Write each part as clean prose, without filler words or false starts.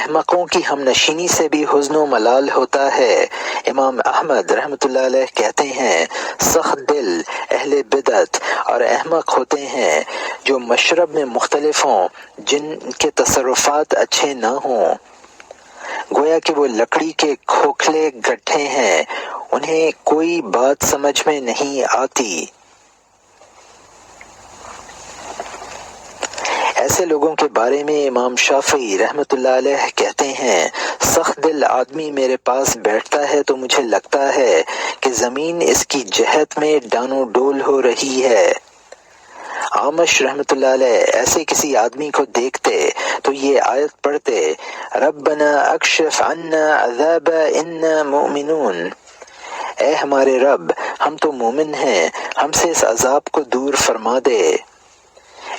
احمقوں کی ہم نشینی سے بھی حزن و ملال ہوتا ہے۔ امام احمد رحمۃ اللہ علیہ کہتے ہیں سخت دل اہل بدعت اور احمق ہوتے ہیں جو مشرب میں مختلف ہوں، جن کے تصرفات اچھے نہ ہوں، گویا کہ وہ لکڑی کے کھوکھلے گٹھے ہیں، انہیں کوئی بات سمجھ میں نہیں آتی۔ ایسے لوگوں کے بارے میں امام شافعی رحمۃ اللہ علیہ کہتے ہیں سخت دل آدمی میرے پاس بیٹھتا ہے تو مجھے لگتا ہے کہ زمین اس کی جہت میں ڈانو ڈول ہو رہی ہے۔ عامش رحمۃ اللہ علیہ ایسے کسی آدمی کو دیکھتے تو یہ آیت پڑھتے ربنا اکشف عنا عذاب انا مؤمنون، اے ہمارے رب ہم تو مومن ہیں، ہم سے اس عذاب کو دور فرما دے۔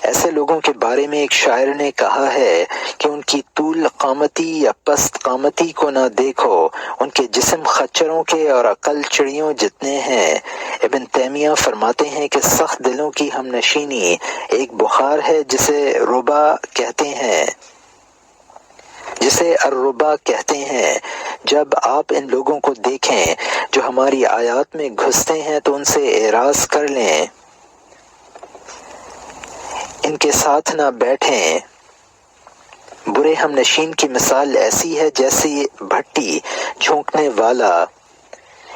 ایسے لوگوں کے بارے میں ایک شاعر نے کہا ہے کہ ان کی طول قامتی یا پست قامتی کو نہ دیکھو، ان کے جسم خچروں کے اور عقل چڑیوں جتنے ہیں۔ ابن تیمیہ فرماتے ہیں کہ سخت دلوں کی ہم نشینی ایک بخار ہے جسے الربا کہتے ہیں۔ جب آپ ان لوگوں کو دیکھیں جو ہماری آیات میں گھستے ہیں تو ان سے اعراض کر لیں، ان کے ساتھ نہ بیٹھیں۔ برے ہم نشین کی مثال ایسی ہے جیسی بھٹی جھونکنے والا،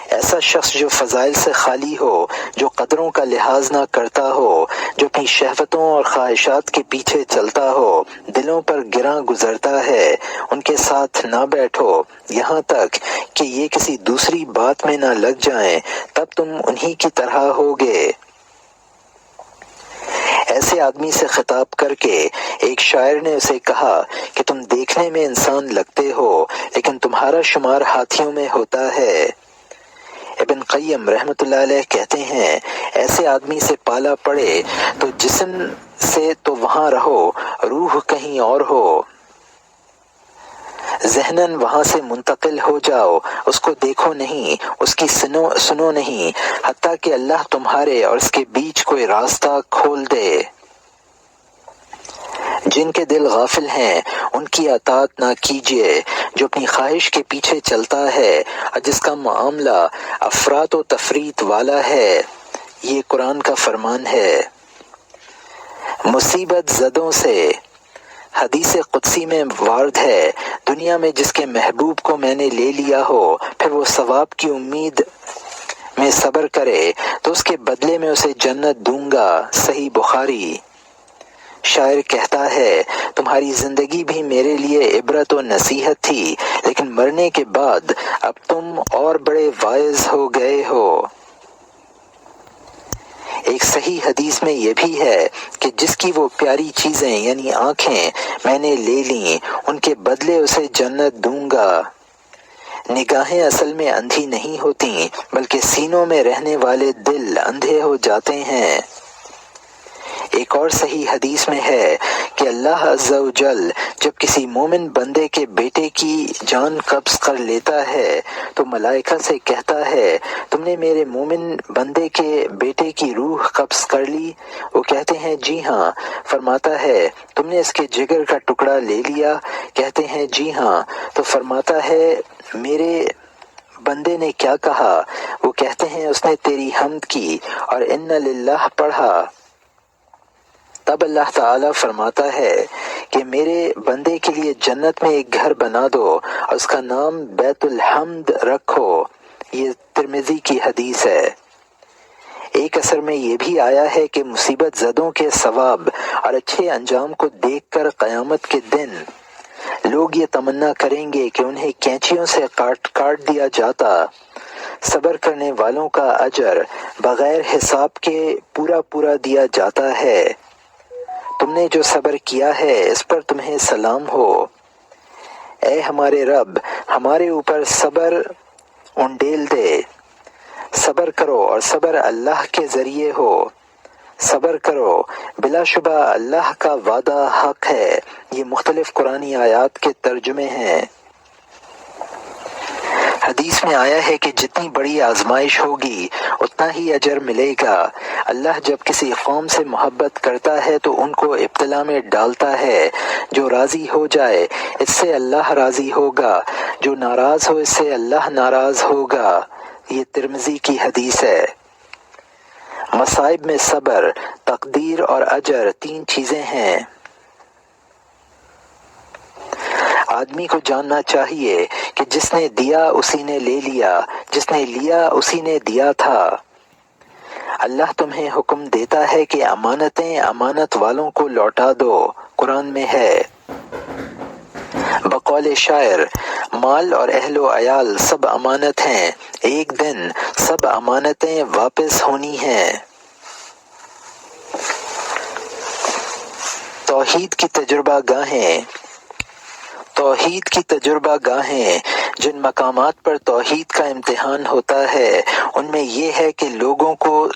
ایسا شخص جو فضائل سے خالی ہو، جو قدروں کا لحاظ نہ کرتا ہو، جو اپنی شہوتوں اور خواہشات کے پیچھے چلتا ہو، دلوں پر گراں گزرتا ہے، ان کے ساتھ نہ بیٹھو یہاں تک کہ یہ کسی دوسری بات میں نہ لگ جائیں، تب تم انہی کی طرح ہوگے۔ ایسے آدمی سے خطاب کر کے ایک شاعر نے اسے کہا کہ تم دیکھنے میں انسان لگتے ہو لیکن تمہارا شمار ہاتھیوں میں ہوتا ہے۔ ابن قیم رحمۃ اللہ علیہ کہتے ہیں ایسے آدمی سے پالا پڑے تو جسم سے تو وہاں رہو، روح کہیں اور ہو، ذہناً وہاں سے منتقل ہو جاؤ، اس کو دیکھو نہیں، اس کی سنو نہیں، حتیٰ کہ اللہ تمہارے اور اس کے بیچ کوئی راستہ کھول دے۔ جن کے دل غافل ہیں ان کی اطاعت نہ کیجیے، جو اپنی خواہش کے پیچھے چلتا ہے اور جس کا معاملہ افراط و تفریط والا ہے، یہ قرآن کا فرمان ہے۔ مصیبت زدوں سے حدیث قدسی میں وارد ہے دنیا میں جس کے محبوب کو میں نے لے لیا ہو پھر وہ ثواب کی امید میں صبر کرے تو اس کے بدلے میں اسے جنت دوں گا۔ صحیح بخاری۔ شاعر کہتا ہے تمہاری زندگی بھی میرے لیے عبرت و نصیحت تھی لیکن مرنے کے بعد اب تم اور بڑے واعظ ہو گئے ہو۔ ایک صحیح حدیث میں یہ بھی ہے کہ جس کی وہ پیاری چیزیں یعنی آنکھیں میں نے لے لیں ان کے بدلے اسے جنت دوں گا۔ نگاہیں اصل میں اندھی نہیں ہوتیں بلکہ سینوں میں رہنے والے دل اندھے ہو جاتے ہیں۔ ایک اور صحیح حدیث میں ہے کہ اللہ عز و جل جب کسی مومن بندے کے بیٹے کی جان قبض کر لیتا ہے تو ملائکہ سے کہتا ہے تم نے میرے مومن بندے کے بیٹے کی روح قبض کر لی؟ وہ کہتے ہیں جی ہاں۔ فرماتا ہے تم نے اس کے جگر کا ٹکڑا لے لیا؟ کہتے ہیں جی ہاں۔ تو فرماتا ہے میرے بندے نے کیا کہا؟ وہ کہتے ہیں اس نے تیری حمد کی اور انا للہ پڑھا۔ تب اللہ تعالیٰ فرماتا ہے کہ میرے بندے کے لیے جنت میں ایک گھر بنا دو اور اس کا نام بیت الحمد رکھو۔ یہ ترمذی کی حدیث ہے۔ ایک اثر میں یہ بھی آیا ہے کہ مصیبت زدوں کے ثواب اور اچھے انجام کو دیکھ کر قیامت کے دن لوگ یہ تمنا کریں گے کہ انہیں کینچیوں سے کاٹ دیا جاتا۔ صبر کرنے والوں کا اجر بغیر حساب کے پورا دیا جاتا ہے۔ تم نے جو صبر کیا ہے اس پر تمہیں سلام ہو۔ اے ہمارے رب ہمارے اوپر صبر انڈیل دے۔ صبر کرو اور صبر اللہ کے ذریعے ہو۔ صبر کرو بلا شبہ اللہ کا وعدہ حق ہے۔ یہ مختلف قرآنی آیات کے ترجمے ہیں۔ حدیث میں آیا ہے کہ جتنی بڑی آزمائش ہوگی اتنا ہی اجر ملے گا۔ اللہ جب کسی قوم سے محبت کرتا ہے تو ان کو ابتلا میں ڈالتا ہے جو راضی ہو جائے اس سے اللہ راضی ہوگا، جو ناراض ہو اس سے اللہ ناراض ہوگا۔ یہ ترمذی کی حدیث ہے۔ مصائب میں صبر، تقدیر اور اجر 3 چیزیں ہیں۔ آدمی کو جاننا چاہیے کہ جس نے دیا اسی نے لے لیا، جس نے لیا اسی نے دیا تھا۔ اللہ تمہیں حکم دیتا ہے کہ امانتیں امانت والوں کو لوٹا دو، قرآن میں ہے۔ بقول شاعر، مال اور اہل و عیال سب امانت ہیں، ایک دن سب امانتیں واپس ہونی ہیں۔ توحید کی تجربہ گاہیں، توحید کی تجربہ گاہیں جن مقامات پر توحید کا امتحان ہوتا ہے ان میں یہ ہے کہ لوگوں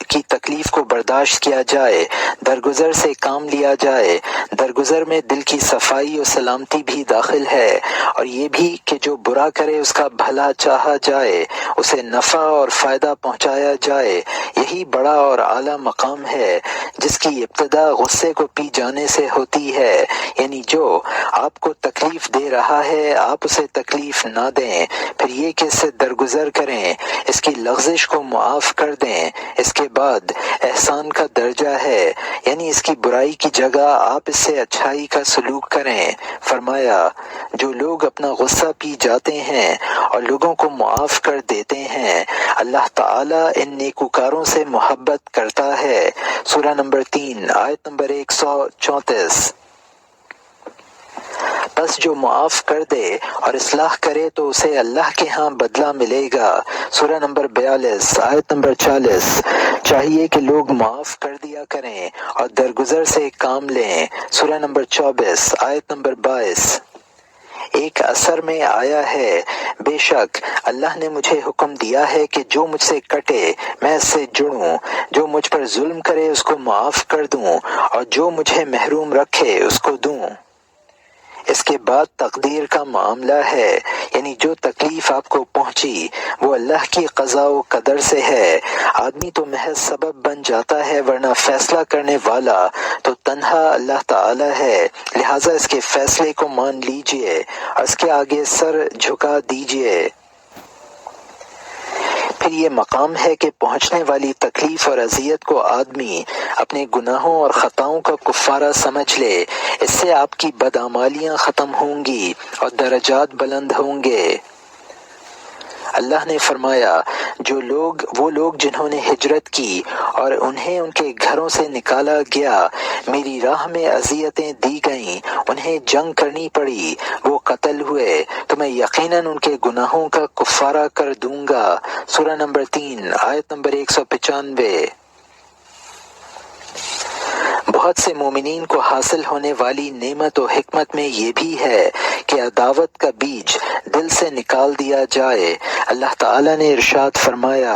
کی تکلیف کو برداشت کیا جائے، درگزر سے کام لیا جائے۔ درگزر میں دل کی صفائی و سلامتی بھی داخل ہے، اور یہ بھی کہ جو برا کرے اس کا بھلا چاہا جائے، اسے نفع اور فائدہ پہنچایا جائے۔ یہی بڑا اور اعلیٰ مقام ہے جس کی ابتدا غصے کو پی جانے سے ہوتی ہے، یعنی جو آپ کو تکلیف دے رہا ہے آپ اسے تکلیف نہ دیں، پھر یہ کہ اس سے درگزر کریں، اس کی لغزش کو معاف کر دیں۔ اس کے بعد احسان کا درجہ ہے، یعنی اس کی برائی کی جگہ آپ اس سے اچھائی کا سلوک کریں۔ فرمایا، جو لوگ اپنا غصہ پی جاتے ہیں اور لوگوں کو معاف کر دیتے ہیں اللہ تعالیٰ ان نیکوکاروں سے محبت کرتا ہے۔ سورہ نمبر 3 آیت نمبر 134۔ بس جو معاف کر دے اور اصلاح کرے تو اسے اللہ کے ہاں بدلہ ملے گا۔ سورہ نمبر 42 آیت نمبر 40۔ چاہیے کہ لوگ معاف کر دیا کریں اور درگزر سے کام لیں۔ سورہ نمبر 24 آیت نمبر 22۔ ایک اثر میں آیا ہے، بے شک اللہ نے مجھے حکم دیا ہے کہ جو مجھ سے کٹے میں اس سے جڑوں، جو مجھ پر ظلم کرے اس کو معاف کر دوں، اور جو مجھے محروم رکھے اس کو دوں۔ اس کے بعد تقدیر کا معاملہ ہے، یعنی جو تکلیف آپ کو پہنچی وہ اللہ کی قضاء و قدر سے ہے۔ آدمی تو محض سبب بن جاتا ہے، ورنہ فیصلہ کرنے والا تو تنہا اللہ تعالی ہے، لہٰذا اس کے فیصلے کو مان لیجئے اور اس کے آگے سر جھکا دیجئے۔ پھر یہ مقام ہے کہ پہنچنے والی تکلیف اور اذیت کو آدمی اپنے گناہوں اور خطاؤں کا کفارہ سمجھ لے، اس سے آپ کی بدعمالیاں ختم ہوں گی اور درجات بلند ہوں گے۔ اللہ نے فرمایا، وہ لوگ جنہوں نے ہجرت کی اور انہیں ان کے گھروں سے نکالا گیا، میری راہ میں اذیتیں دی گئیں، انہیں جنگ کرنی پڑی، وہ قتل ہوئے، تو میں یقیناً ان کے گناہوں کا کفارہ کر دوں گا۔ سورہ نمبر 3 آیت نمبر 195۔ بہت سے مومنین کو حاصل ہونے والی نعمت و حکمت میں یہ بھی ہے کہ عداوت کا بیج دل سے نکال دیا جائے۔ اللہ تعالیٰ نے ارشاد فرمایا،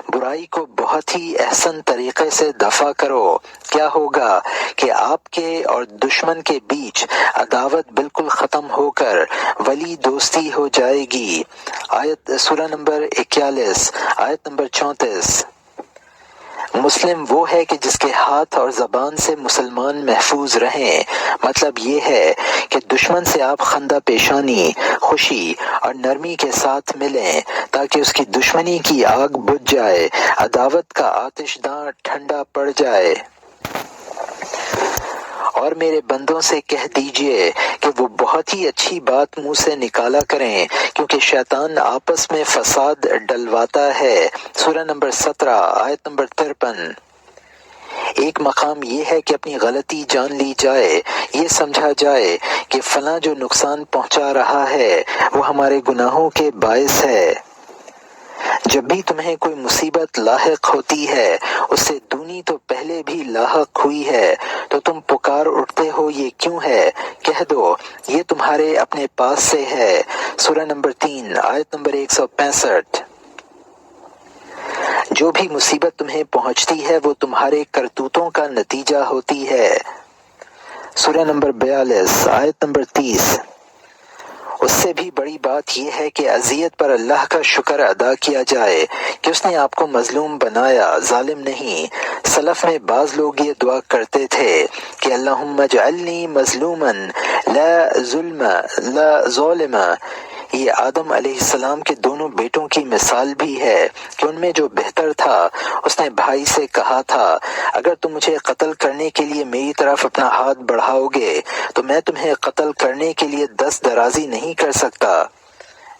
برائی کو بہت ہی احسن طریقے سے دفع کرو، کیا ہوگا کہ آپ کے اور دشمن کے بیچ عداوت بالکل ختم ہو کر ولی دوستی ہو جائے گی۔ سورہ نمبر 41 آیت نمبر 34۔ مسلم وہ ہے کہ جس کے ہاتھ اور زبان سے مسلمان محفوظ رہیں، مطلب یہ ہے کہ دشمن سے آپ خندہ پیشانی، خوشی اور نرمی کے ساتھ ملیں تاکہ اس کی دشمنی کی آگ بجھ جائے، عداوت کا آتش داں ٹھنڈا پڑ جائے۔ اور میرے بندوں سے کہہ دیجئے کہ وہ بہت ہی اچھی بات منہ سے نکالا کریں، کیونکہ شیطان آپس میں فساد ڈلواتا ہے۔ سورہ نمبر 17 آیت نمبر 53۔ ایک مقام یہ ہے کہ اپنی غلطی جان لی جائے، یہ سمجھا جائے کہ فلاں جو نقصان پہنچا رہا ہے وہ ہمارے گناہوں کے باعث ہے۔ جب بھی تمہیں کوئی مصیبت لاحق ہوتی ہے اس سے دونی تو پہلے بھی لاحق ہوئی ہے، تو تم پکار اٹھتے ہو یہ کیوں ہے؟ کہہ دو یہ تمہارے اپنے پاس سے ہے۔ سورہ نمبر 3 آیت نمبر 165۔ جو بھی مصیبت تمہیں پہنچتی ہے وہ تمہارے کرتوتوں کا نتیجہ ہوتی ہے۔ سورہ نمبر 42 آیت نمبر 30۔ اس سے بھی بڑی بات یہ ہے کہ اذیت پر اللہ کا شکر ادا کیا جائے کہ اس نے آپ کو مظلوم بنایا، ظالم نہیں۔ سلف میں بعض لوگ یہ دعا کرتے تھے کہ اللہم اجعلنی مظلوما لا ظلم لا ظالم، یہ آدم علیہ السلام کے دونوں بیٹوں کی مثال بھی ہے کہ ان میں جو بہتر تھا اس نے بھائی سے کہا تھا اگر تم مجھے قتل کرنے کے لیے میری طرف اپنا ہاتھ بڑھاؤ گے تو میں تمہیں قتل کرنے کے لیے دست درازی نہیں کر سکتا،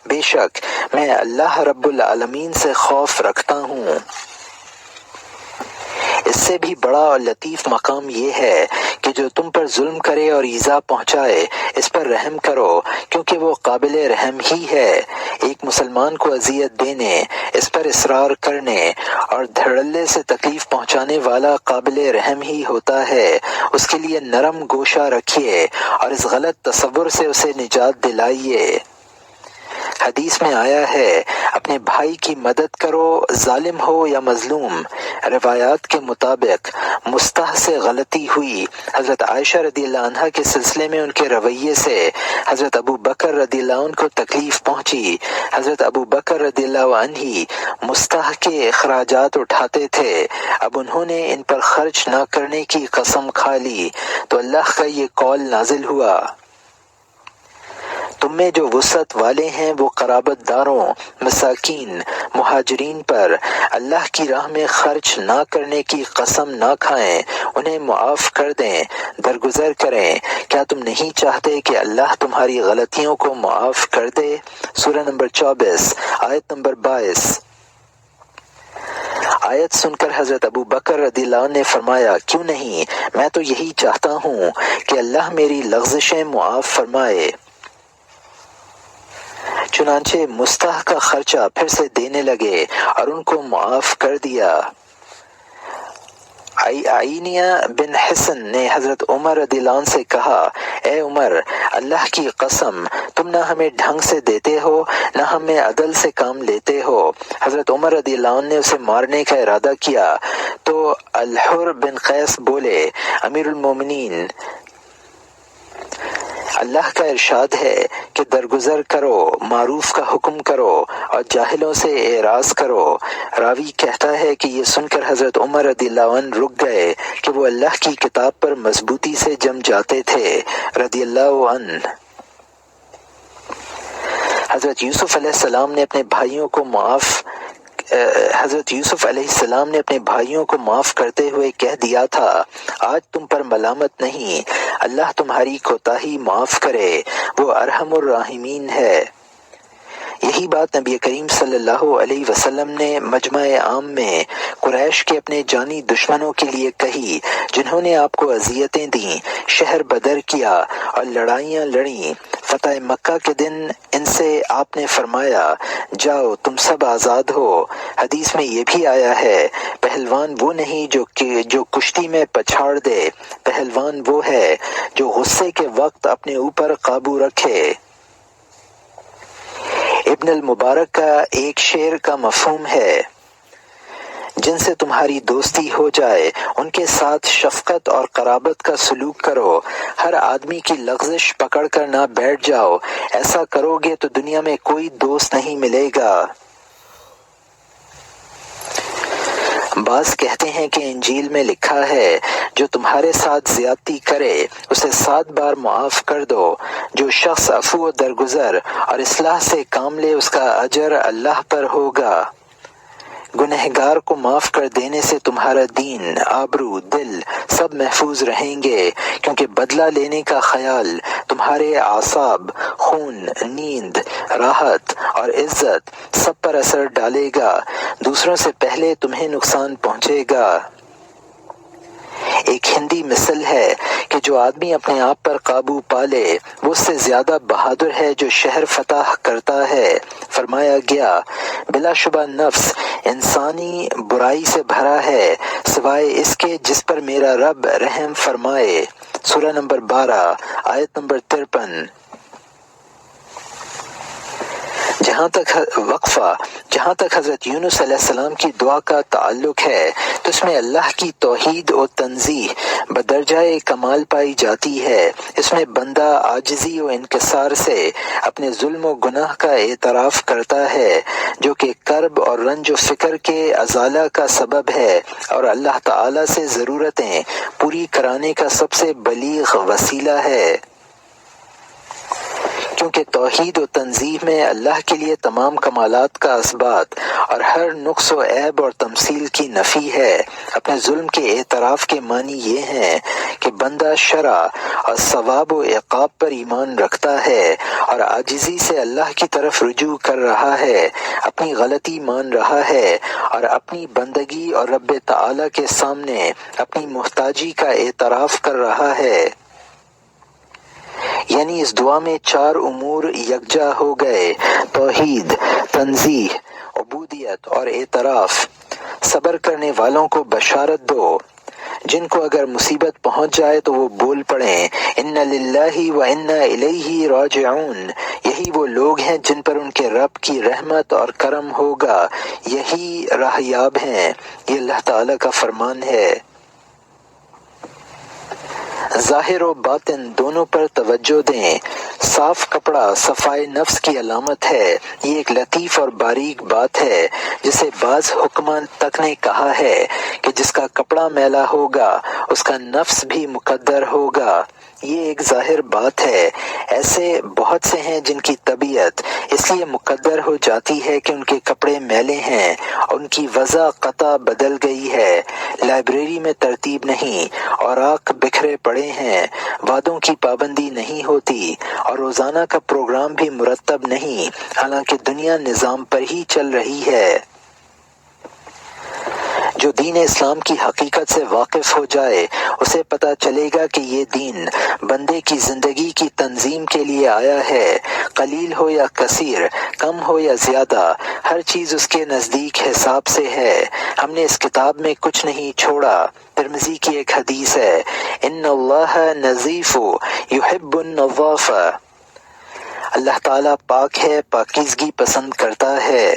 بے شک میں اللہ رب العالمین سے خوف رکھتا ہوں۔ اس سے بھی بڑا اور لطیف مقام یہ ہے کہ جو تم پر ظلم کرے اور ایذا پہنچائے اس پر رحم کرو کیونکہ وہ قابل رحم ہی ہے۔ ایک مسلمان کو اذیت دینے، اس پر اصرار کرنے اور دھڑلے سے تکلیف پہنچانے والا قابل رحم ہی ہوتا ہے۔ اس کے لیے نرم گوشہ رکھیے اور اس غلط تصور سے اسے نجات دلائیے۔ حدیث میں آیا ہے اپنے بھائی کی مدد کرو ظالم ہو یا مظلوم۔ روایات کے مطابق مستح سے غلطی ہوئی، حضرت عائشہ رضی اللہ عنہا کے سلسلے میں ان کے رویے سے حضرت ابو بکر رضی اللہ عنہ کو تکلیف پہنچی۔ حضرت ابو بکر رضی اللہ عنہ مستح کے اخراجات اٹھاتے تھے، اب انہوں نے ان پر خرچ نہ کرنے کی قسم کھا لی تو اللہ کا یہ قول نازل ہوا، تم میں جو وسعت والے ہیں وہ قرابت داروں، مساکین، مہاجرین پر اللہ کی راہ میں خرچ نہ کرنے کی قسم نہ کھائیں، انہیں معاف کر دیں، درگزر کریں۔ کیا تم نہیں چاہتے کہ اللہ تمہاری غلطیوں کو معاف کر دے؟ سورہ نمبر 24 آیت نمبر 22۔ آیت سن کر حضرت ابو بکر رضی اللہ عنہ نے فرمایا کیوں نہیں، میں تو یہی چاہتا ہوں کہ اللہ میری لغزشیں معاف فرمائے۔ چنانچہ مستح کا خرچہ پھر سے دینے لگے اور ان کو معاف کر دیا۔ عینیہ بن حسن نے حضرت عمر رضی اللہ عنہ سے کہا اے عمر، اللہ کی قسم تم نہ ہمیں ڈھنگ سے دیتے ہو نہ ہمیں عدل سے کام لیتے ہو۔ حضرت عمر رضی اللہ عنہ نے اسے مارنے کا ارادہ کیا تو الحر بن قیس بولے امیر المومنین، اللہ کا ارشاد ہے کہ درگزر کرو، معروف کا حکم کرو اور جاہلوں سے اعراض کرو۔ راوی کہتا ہے کہ یہ سن کر حضرت عمر رضی اللہ عنہ رک گئے کہ وہ اللہ کی کتاب پر مضبوطی سے جم جاتے تھے رضی اللہ عنہ۔ حضرت یوسف علیہ السلام نے اپنے بھائیوں کو معاف کرتے ہوئے کہہ دیا تھا آج تم پر ملامت نہیں، اللہ تمہاری کوتاہی معاف کرے، وہ ارحم الراحمین ہے۔ یہی بات نبی کریم صلی اللہ علیہ وسلم نے مجمع عام میں قریش کے اپنے جانی دشمنوں کے لیے کہی جنہوں نے آپ کو اذیتیں دیں، شہر بدر کیا اور لڑائیاں لڑیں۔ فتح مکہ کے دن ان سے آپ نے فرمایا جاؤ تم سب آزاد ہو۔ حدیث میں یہ بھی آیا ہے پہلوان وہ نہیں جو کشتی میں پچھاڑ دے، پہلوان وہ ہے جو غصے کے وقت اپنے اوپر قابو رکھے۔ ابن المبارک کا ایک شعر کا مفہوم ہے جن سے تمہاری دوستی ہو جائے ان کے ساتھ شفقت اور قرابت کا سلوک کرو، ہر آدمی کی لغزش پکڑ کر نہ بیٹھ جاؤ، ایسا کرو گے تو دنیا میں کوئی دوست نہیں ملے گا۔ بعض کہتے ہیں کہ انجیل میں لکھا ہے جو تمہارے ساتھ زیادتی کرے اسے 7 بار معاف کر دو، جو شخص عفو و درگزر اور اصلاح سے کام لے اس کا اجر اللہ پر ہوگا۔ گنہگار کو معاف کر دینے سے تمہارا دین، آبرو، دل سب محفوظ رہیں گے، کیونکہ بدلہ لینے کا خیال تمہارے اعصاب، خون، نیند، راحت اور عزت سب پر اثر ڈالے گا، دوسروں سے پہلے تمہیں نقصان پہنچے گا۔ ایک ہندی مثل ہے کہ جو آدمی اپنے آپ پر قابو پالے وہ اس سے زیادہ بہادر ہے جو شہر فتح کرتا ہے۔ فرمایا گیا بلا شبہ نفس انسانی برائی سے بھرا ہے سوائے اس کے جس پر میرا رب رحم فرمائے۔ سورہ نمبر 12 آیت نمبر 53۔ جہاں تک حضرت یونس علیہ السلام کی دعا کا تعلق ہے تو اس میں اللہ کی توحید و تنزیہ بدرجہ کمال پائی جاتی ہے۔ اس میں بندہ عاجزی و انکسار سے اپنے ظلم و گناہ کا اعتراف کرتا ہے جو کہ کرب اور رنج و فکر کے ازالہ کا سبب ہے اور اللہ تعالی سے ضرورتیں پوری کرانے کا سب سے بلیغ وسیلہ ہے۔ کیونکہ توحید و تنزیہ میں اللہ کے لیے تمام کمالات کا اثبات اور ہر نقص و عیب اور تمثیل کی نفی ہے۔ اپنے ظلم کے اعتراف کے معنی یہ ہیں کہ بندہ شرع اور ثواب و عقاب پر ایمان رکھتا ہے اور عاجزی سے اللہ کی طرف رجوع کر رہا ہے، اپنی غلطی مان رہا ہے اور اپنی بندگی اور رب تعالی کے سامنے اپنی محتاجی کا اعتراف کر رہا ہے۔ یعنی اس دعا میں 4 امور یکجا ہو گئے: توحید، تنزیہ، عبودیت اور اعتراف۔ صبر کرنے والوں کو بشارت دو، جن کو اگر مصیبت پہنچ جائے تو وہ بول پڑیں اِنَّ لِلَّهِ وَإِنَّا إِلَيْهِ رَاجِعُونَ۔ یہی وہ لوگ ہیں جن پر ان کے رب کی رحمت اور کرم ہوگا، یہی راہ یاب ہیں۔ یہ اللہ تعالیٰ کا فرمان ہے۔ ظاہر و باطن دونوں پر توجہ دیں۔ صاف کپڑا صفائے نفس کی علامت ہے۔ یہ ایک لطیف اور باریک بات ہے جسے بعض حکماء تک نے کہا ہے کہ جس کا کپڑا میلا ہوگا اس کا نفس بھی مقدر ہوگا۔ یہ ایک ظاہر بات ہے۔ ایسے بہت سے ہیں جن کی طبیعت اس لیے مقدر ہو جاتی ہے کہ ان کے کپڑے میلے ہیں، ان کی وضع قطع بدل گئی ہے، لائبریری میں ترتیب نہیں، اوراق بکھرے پڑے ہیں، وعدوں کی پابندی نہیں ہوتی اور روزانہ کا پروگرام بھی مرتب نہیں، حالانکہ دنیا نظام پر ہی چل رہی ہے۔ جو دین اسلام کی حقیقت سے واقف ہو جائے اسے پتہ چلے گا کہ یہ دین بندے کی زندگی کی تنظیم کے لیے آیا ہے۔ قلیل ہو یا کثیر، کم ہو یا زیادہ، ہر چیز اس کے نزدیک حساب سے ہے۔ ہم نے اس کتاب میں کچھ نہیں چھوڑا۔ ترمذی کی ایک حدیث ہے، ان اللہ نظیف یحب النظاف۔ اللہ تعالیٰ پاک ہے، پاکیزگی پسند کرتا ہے۔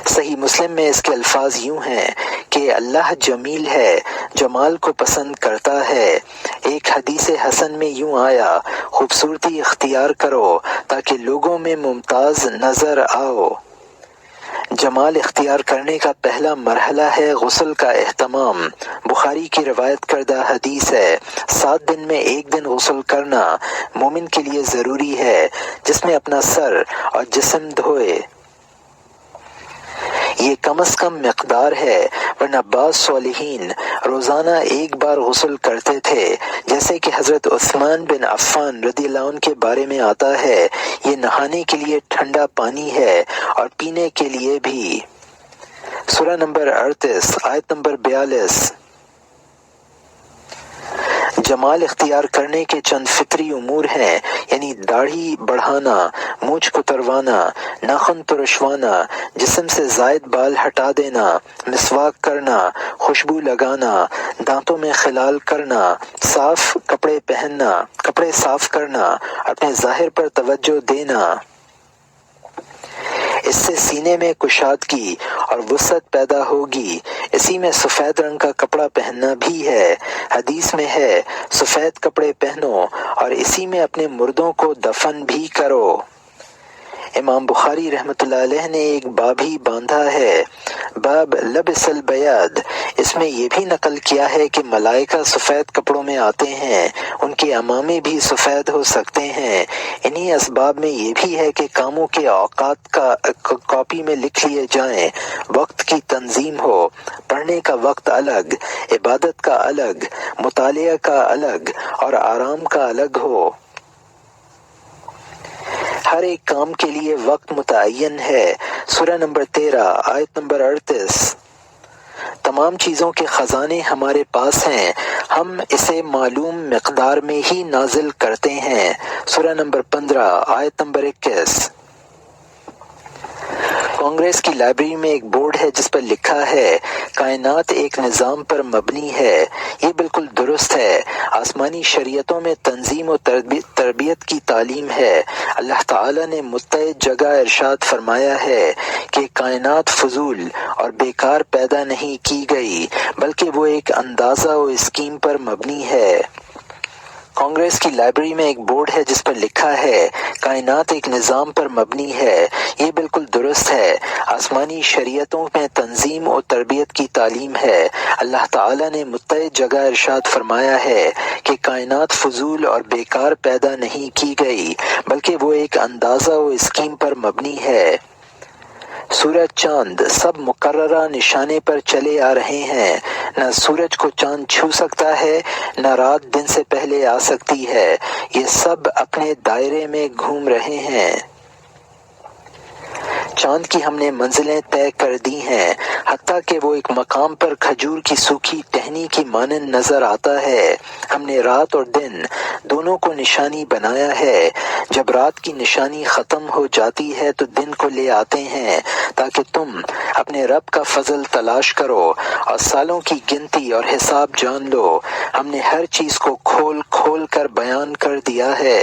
صحیح مسلم میں اس کے الفاظ یوں ہیں کہ اللہ جمیل ہے، جمال کو پسند کرتا ہے۔ ایک حدیث حسن میں یوں آیا، خوبصورتی اختیار کرو تاکہ لوگوں میں ممتاز نظر آؤ۔ جمال اختیار کرنے کا پہلا مرحلہ ہے غسل کا اہتمام۔ بخاری کی روایت کردہ حدیث ہے، 7 دن میں 1 دن غسل کرنا مومن کے لیے ضروری ہے، جس میں اپنا سر اور جسم دھوئے۔ یہ کم از کم مقدار ہے، ورنہ بعض صالحین روزانہ 1 بار غسل کرتے تھے، جیسے کہ حضرت عثمان بن عفان رضی اللہ عنہ کے بارے میں آتا ہے۔ یہ نہانے کے لیے ٹھنڈا پانی ہے اور پینے کے لیے بھی۔ سورہ نمبر 38 آیت نمبر 42۔ جمال اختیار کرنے کے چند فطری امور ہیں، یعنی داڑھی بڑھانا، مونچھ کتروانا، ناخن ترشوانا، جسم سے زائد بال ہٹا دینا، مسواک کرنا، خوشبو لگانا، دانتوں میں خلال کرنا، صاف کپڑے پہننا، کپڑے صاف کرنا، اپنے ظاہر پر توجہ دینا۔ اس سے سینے میں کشادگی اور وسعت پیدا ہوگی۔ اسی میں سفید رنگ کا کپڑا پہننا بھی ہے۔ حدیث میں ہے، سفید کپڑے پہنو اور اسی میں اپنے مردوں کو دفن بھی کرو۔ امام بخاری رحمۃ اللہ علیہ نے ایک باب ہی باندھا ہے، باب لبس البیاض۔ اس میں یہ بھی نقل کیا ہے کہ ملائکہ سفید کپڑوں میں آتے ہیں، ان کے عمامے بھی سفید ہو سکتے ہیں۔ انہی اسباب میں یہ بھی ہے کہ کاموں کے اوقات کا کاپی میں لکھ لیے جائیں، وقت کی تنظیم ہو، پڑھنے کا وقت الگ، عبادت کا الگ، مطالعہ کا الگ اور آرام کا الگ ہو۔ ہر ایک کام کے لیے وقت متعین ہے۔ سورہ نمبر 13 آیت نمبر 38۔ تمام چیزوں کے خزانے ہمارے پاس ہیں، ہم اسے معلوم مقدار میں ہی نازل کرتے ہیں۔ سورہ نمبر 15 آیت نمبر 21۔ کانگریس کی لائبریری میں ایک بورڈ ہے جس پر لکھا ہے، کائنات ایک نظام پر مبنی ہے۔ یہ بالکل درست ہے۔ آسمانی شریعتوں میں تنظیم و تربیت کی تعلیم ہے۔ اللہ تعالیٰ نے متعدد جگہ ارشاد فرمایا ہے کہ کائنات فضول اور بیکار پیدا نہیں کی گئی، بلکہ وہ ایک اندازہ و اسکیم پر مبنی ہے۔ کانگریس کی لائبریری میں ایک بورڈ ہے جس پر لکھا ہے کائنات ایک نظام پر مبنی ہے۔ یہ بالکل درست ہے۔ آسمانی شریعتوں میں تنظیم اور تربیت کی تعلیم ہے۔ اللہ تعالیٰ نے متعدد جگہ ارشاد فرمایا ہے کہ کائنات فضول اور بیکار پیدا نہیں کی گئی بلکہ وہ ایک اندازہ و اسکیم پر مبنی ہے۔ سورج چاند سب مقررہ نشانے پر چلے آ رہے ہیں۔ نہ سورج کو چاند چھو سکتا ہے نہ رات دن سے پہلے آ سکتی ہے۔ یہ سب اپنے دائرے میں گھوم رہے ہیں۔ چاند کی ہم نے منزلیں طے کر دی ہیں، حتیٰ کہ وہ ایک مقام پر کھجور کی سوکھی ٹہنی کی مانند نظر آتا ہے۔ ہم نے رات اور دن دونوں کو نشانی بنایا ہے۔ جب رات کی نشانی ختم ہو جاتی ہے تو دن کو لے آتے ہیں تاکہ تم اپنے رب کا فضل تلاش کرو اور سالوں کی گنتی اور حساب جان لو۔ ہم نے ہر چیز کو کھول کھول کر بیان کر دیا ہے۔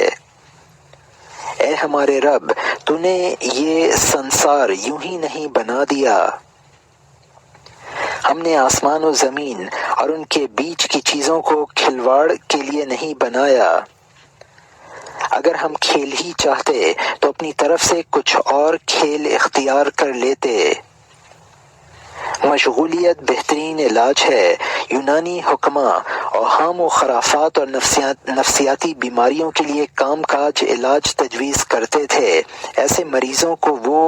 اے ہمارے رب، تو نے یہ سنسار یوں ہی نہیں بنا دیا۔ ہم نے آسمان و زمین اور ان کے بیچ کی چیزوں کو کھلواڑ کے لیے نہیں بنایا۔ اگر ہم کھیل ہی چاہتے تو اپنی طرف سے کچھ اور کھیل اختیار کر لیتے۔ مشغولیت بہترین علاج ہے۔ یونانی حکماء اوہام و خرافات اور نفسیاتی بیماریوں کے لیے کام کاج علاج تجویز کرتے تھے۔ ایسے مریضوں کو وہ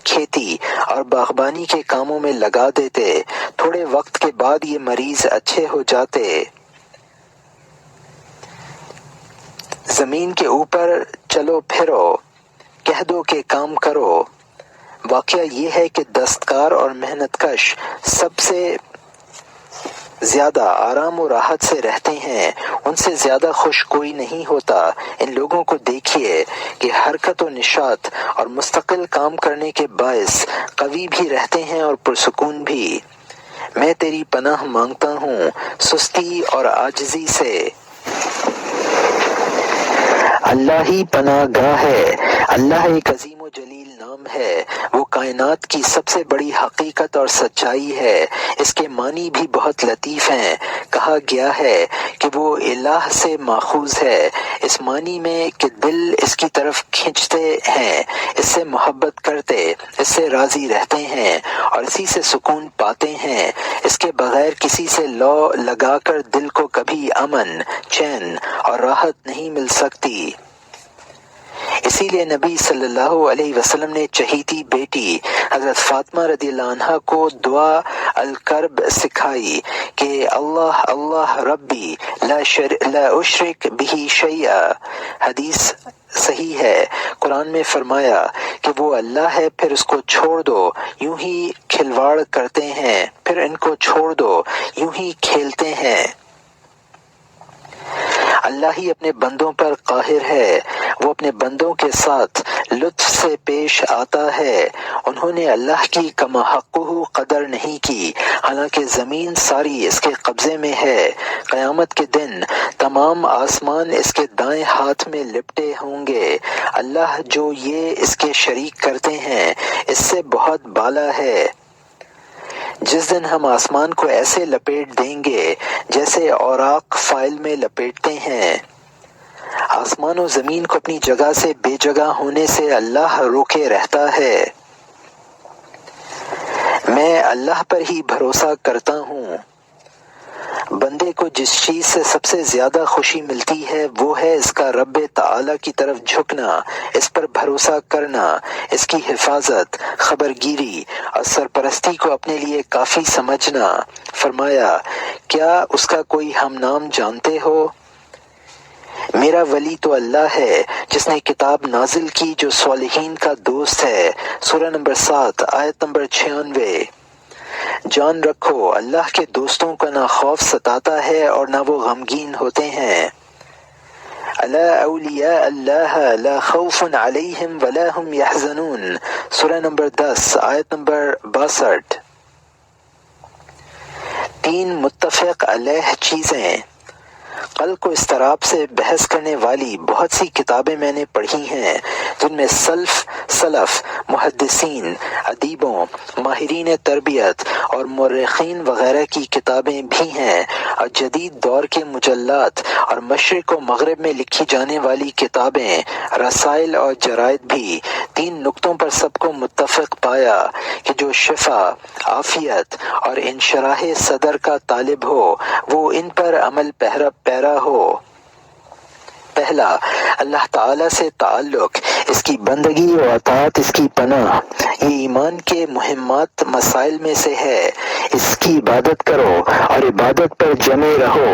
کھیتی اور باغبانی کے کاموں میں لگا دیتے۔ تھوڑے وقت کے بعد یہ مریض اچھے ہو جاتے۔ زمین کے اوپر چلو پھرو، کہہ دو کہ کام کرو۔ واقعہ یہ ہے کہ دستکار اور محنت کش سب سے زیادہ آرام و راحت سے رہتے ہیں۔ ان سے زیادہ خوش کوئی نہیں ہوتا۔ ان لوگوں کو دیکھیے کہ حرکت و نشاط اور مستقل کام کرنے کے باعث قوی بھی رہتے ہیں اور پرسکون بھی۔ میں تیری پناہ مانگتا ہوں سستی اور عاجزی سے۔ اللہ ہی پناہ گاہ ہے۔ اللہ ایک عظیم و جلیل نام ہے۔ وہ کائنات کی سب سے بڑی حقیقت اور سچائی ہے۔ اس کے معنی بھی بہت لطیف ہیں۔ کہا گیا ہے کہ وہ الہ سے ماخوذ ہے، اس معنی میں کہ دل اس کی طرف کھنچتے ہیں، اس سے محبت کرتے، اس سے راضی رہتے ہیں اور اسی سے سکون پاتے ہیں۔ اس کے بغیر کسی سے لو لگا کر دل کو کبھی امن، چین اور راحت نہیں مل سکتی۔ اسی لیے نبی صلی اللہ علیہ وسلم نے چہیتی بیٹی حضرت فاطمہ رضی اللہ عنہا کو دعا الکرب سکھائی کہ اللہ اللہ ربی لا اشرک بہ شیئا۔ حدیث صحیح ہے۔ قرآن میں فرمایا کہ وہ اللہ ہے، پھر اس کو چھوڑ دو، یوں ہی کھلواڑ کرتے ہیں، پھر ان کو چھوڑ دو، یوں ہی کھیلتے ہیں۔ اللہ ہی اپنے بندوں پر قاہر ہے۔ وہ اپنے بندوں کے ساتھ لطف سے پیش آتا ہے۔ انہوں نے اللہ کی کما حقہ قدر نہیں کی، حالانکہ زمین ساری اس کے قبضے میں ہے۔ قیامت کے دن تمام آسمان اس کے دائیں ہاتھ میں لپٹے ہوں گے۔ اللہ جو یہ اس کے شریک کرتے ہیں اس سے بہت بالا ہے۔ جس دن ہم آسمان کو ایسے لپیٹ دیں گے جیسے اوراق فائل میں لپیٹتے ہیں۔ آسمان و زمین کو اپنی جگہ سے بے جگہ ہونے سے اللہ روکے رہتا ہے۔ میں اللہ پر ہی بھروسہ کرتا ہوں۔ بندے کو جس چیز سے سب سے زیادہ خوشی ملتی ہے وہ ہے اس کا رب تعالی کی طرف جھکنا، اس پر بھروسہ کرنا، اس کی حفاظت، خبرگیری اور سرپرستی کو اپنے لیے کافی سمجھنا۔ فرمایا، کیا اس کا کوئی ہم نام جانتے ہو؟ میرا ولی تو اللہ ہے جس نے کتاب نازل کی جو صالحین کا دوست ہے۔ سورہ نمبر 7 آیت نمبر 96۔ جان رکھو اللہ کے دوستوں کا نہ خوف ستاتا ہے اور نہ وہ غمگین ہوتے ہیں۔ الا اولیاء اللہ لا خوف علیہم ولا هم یحزنون۔ سورہ نمبر 10 آیت نمبر 62۔ 3 متفق علیہ چیزیں: قلب کو اضطراب سے بحث کرنے والی بہت سی کتابیں میں نے پڑھی ہیں، جن میں سلف، محدثین، ادیبوں، ماہرین تربیت اور مورخین وغیرہ کی کتابیں بھی ہیں، اور جدید دور کے مجلات اور مشرق و مغرب میں لکھی جانے والی کتابیں، رسائل اور جرائد بھی 3 نقطوں پر سب کو متفق پایا کہ جو شفا، عافیت اور انشراح صدر کا طالب ہو وہ ان پر عمل پیرا ہو۔ پہلا، اللہ تعالیٰ سے تعلق، اس کی بندگی و اطاعت، اس کی پناہ، یہ ایمان کے مہمات مسائل میں سے ہے۔ اس کی عبادت کرو اور عبادت پر جمے رہو۔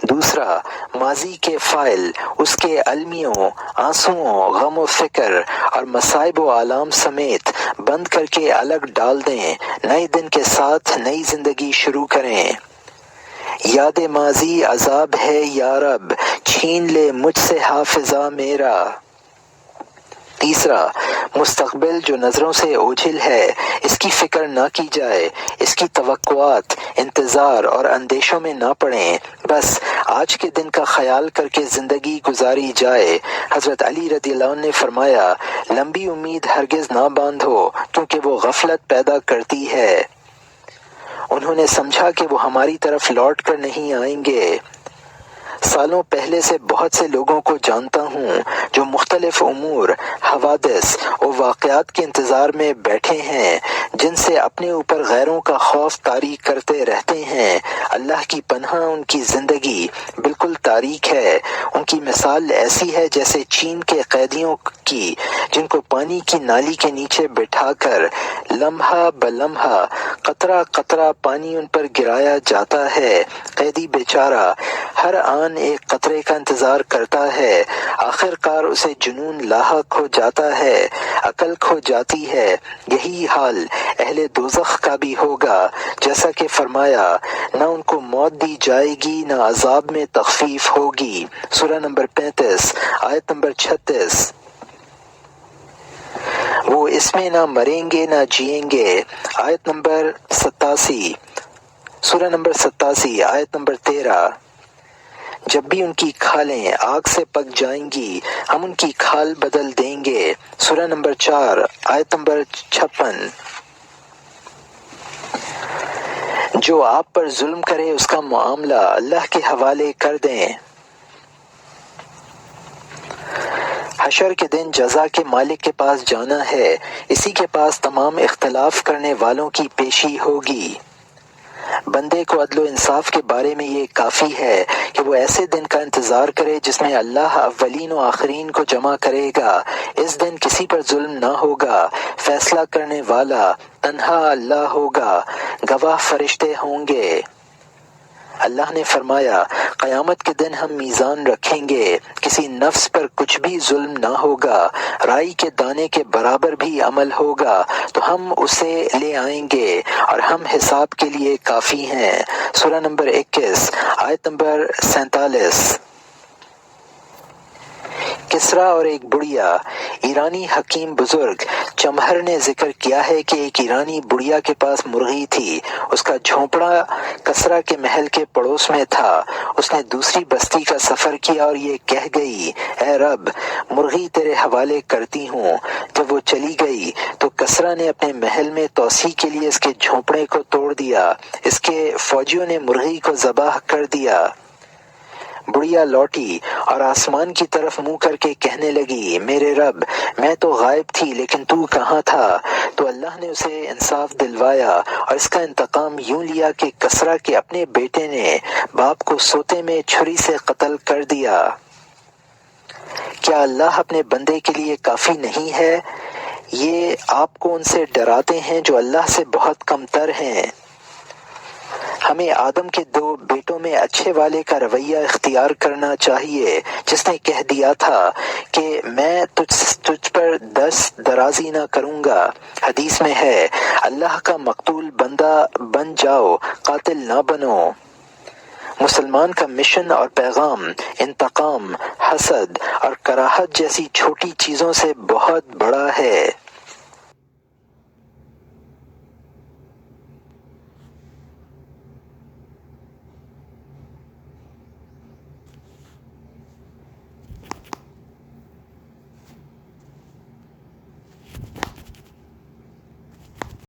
دوسرا، ماضی کے فاعل اس کے المیوں، آنسوؤں، غم و فکر اور مصائب و آلام سمیت بند کر کے الگ ڈال دیں، نئے دن کے ساتھ نئی زندگی شروع کریں۔ یاد ماضی عذاب ہے یا رب، چھین لے مجھ سے حافظہ میرا۔ تیسرا، مستقبل جو نظروں سے اوجھل ہے اس کی فکر نہ کی جائے، اس کی توقعات، انتظار اور اندیشوں میں نہ پڑیں، بس آج کے دن کا خیال کر کے زندگی گزاری جائے۔ حضرت علی رضی اللہ عنہ نے فرمایا، لمبی امید ہرگز نہ باندھو کیونکہ وہ غفلت پیدا کرتی ہے۔ انہوں نے سمجھا کہ وہ ہماری طرف لوٹ کر نہیں آئیں گے۔ سالوں پہلے سے بہت سے لوگوں کو جانتا ہوں جو مختلف امور، حوادث اور واقعات کے انتظار میں بیٹھے ہیں جن سے اپنے اوپر غیروں کا خوف طاری کرتے رہتے ہیں۔ اللہ کی پناہ، ان کی زندگی بالکل تاریک ہے۔ ان کی مثال ایسی ہے جیسے چین کے قیدیوں کی جن کو پانی کی نالی کے نیچے بٹھا کر لمحہ بلمحہ قطرہ قطرہ پانی ان پر گرایا جاتا ہے۔ قیدی بیچارہ ہر آن ایک قطرے کا انتظار کرتا ہے، آخر کار اسے جنون لاحق ہو جاتا ہے، عقل کھو جاتی ہے۔ یہی حال اہل دوزخ کا بھی ہوگا، جیسا کہ فرمایا، نہ ان کو موت دی جائے گی نہ عذاب میں تخفیف ہوگی۔ سورہ نمبر 35 آیت نمبر 36۔ وہ اس میں نہ مریں گے نہ جئیں گے، آیت نمبر 87، سورہ نمبر 87 آیت نمبر 13۔ جب بھی ان کی کھالیں آگ سے پک جائیں گی ہم ان کی کھال بدل دیں گے، سورہ نمبر 4 آیت نمبر 56۔ جو آپ پر ظلم کرے اس کا معاملہ اللہ کے حوالے کر دیں۔ حشر کے دن جزا کے مالک کے پاس جانا ہے، اسی کے پاس تمام اختلاف کرنے والوں کی پیشی ہوگی۔ بندے کو عدل و انصاف کے بارے میں یہ کافی ہے کہ وہ ایسے دن کا انتظار کرے جس میں اللہ اولین و آخرین کو جمع کرے گا۔ اس دن کسی پر ظلم نہ ہوگا، فیصلہ کرنے والا تنہا اللہ ہوگا، گواہ فرشتے ہوں گے۔ اللہ نے فرمایا، قیامت کے دن ہم میزان رکھیں گے، کسی نفس پر کچھ بھی ظلم نہ ہوگا، رائی کے دانے کے برابر بھی عمل ہوگا تو ہم اسے لے آئیں گے اور ہم حساب کے لیے کافی ہیں۔ سورہ نمبر 21 آیت نمبر 47۔ کسرا اور ایک بڑھیا، ایرانی حکیم بزرگ چمہر نے ذکر کیا ہے کہ ایک ایرانی بڑھیا کے پاس مرغی تھی، اس کا جھونپڑا کسرا کے محل کے پڑوس میں تھا۔ اس نے دوسری بستی کا سفر کیا اور یہ کہہ گئی، اے رب، مرغی تیرے حوالے کرتی ہوں۔ جب وہ چلی گئی تو کسرا نے اپنے محل میں توسیع کے لیے اس کے جھونپڑے کو توڑ دیا، اس کے فوجیوں نے مرغی کو ذبح کر دیا۔ بڑھیا لوٹی اور آسمان کی طرف منہ کر کے کہنے لگی، میرے رب، میں تو غائب تھی لیکن تو کہاں تھا؟ تو اللہ نے اسے انصاف دلوایا اور اس کا انتقام یوں لیا کہ کسرا کے اپنے بیٹے نے باپ کو سوتے میں چھری سے قتل کر دیا۔ کیا اللہ اپنے بندے کے لیے کافی نہیں ہے؟ یہ آپ کو ان سے ڈراتے ہیں جو اللہ سے بہت کم تر ہیں۔ ہمیں آدم کے 2 بیٹوں میں اچھے والے کا رویہ اختیار کرنا چاہیے جس نے کہہ دیا تھا کہ میں تجھ پر دست درازی نہ کروں گا۔ حدیث میں ہے، اللہ کا مقتول بندہ بن جاؤ، قاتل نہ بنو۔ مسلمان کا مشن اور پیغام انتقام، حسد اور کراہت جیسی چھوٹی چیزوں سے بہت بڑا ہے۔